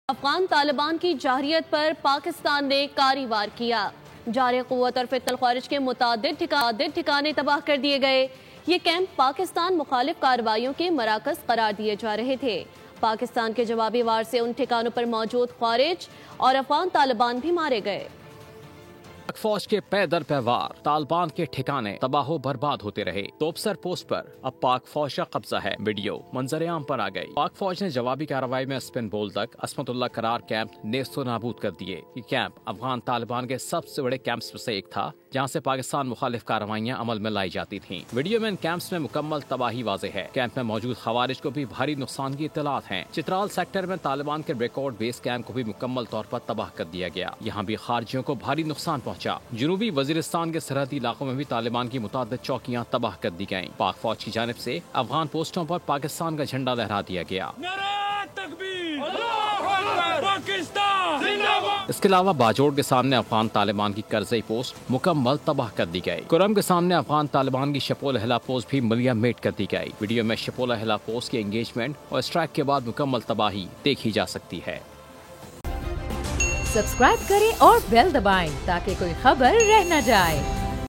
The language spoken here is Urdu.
افغان طالبان کی جارحیت پر پاکستان نے کاری وار کیا۔ جارح قوت اور فتنہ الخوارج کے متعدد ٹھکانے تباہ کر دیے گئے۔ یہ کیمپ پاکستان مخالف کارروائیوں کے مراکز قرار دیے جا رہے تھے۔ پاکستان کے جوابی وار سے ان ٹھکانوں پر موجود خوارج اور افغان طالبان بھی مارے گئے۔ پاک فوج کے پے در پے وار طالبان کے ٹھکانے تباہ و برباد ہوتے رہے۔ توپسر پوسٹ پر اب پاک فوج کا قبضہ ہے۔ ویڈیو منظر عام پر آ گئی۔ پاک فوج نے جوابی کارروائی میں اسپن بول تک عصمت اللہ قرار کیمپ نیست و نابود کر دیے۔ یہ کیمپ افغان طالبان کے سب سے بڑے کیمپس میں سے ایک تھا جہاں سے پاکستان مخالف کارروائیاں عمل میں لائی جاتی تھیں۔ ویڈیو میں ان کیمپس میں مکمل تباہی واضح ہے۔ کیمپ میں موجود خوارج کو بھی بھاری نقصان کی اطلاعات ہیں۔ چترال سیکٹر میں طالبان کے ریکارڈ بیس کیمپ کو بھی مکمل طور پر تباہ کر دیا گیا۔ یہاں بھی خارجیوں کو بھاری نقصان پہنچا۔ جنوبی وزیرستان کے سرحدی علاقوں میں بھی طالبان کی متعدد چوکیاں تباہ کر دی گئیں۔ پاک فوج کی جانب سے افغان پوسٹوں پر پاکستان کا جھنڈا لہرا دیا گیا۔ اس کے علاوہ باجوڑ کے سامنے افغان طالبان کی کرزئی پوسٹ مکمل تباہ کر دی گئی۔ کرم کے سامنے افغان طالبان کی شپولہ ہلا پوسٹ بھی ملیا میٹ کر دی گئی۔ ویڈیو میں شپولہ ہلا پوسٹ کی انگیجمنٹ اور اسٹرائک کے بعد مکمل تباہی دیکھی جا سکتی ہے۔ سبسکرائب کریں اور بیل دبائیں تاکہ کوئی خبر رہ نہ جائے۔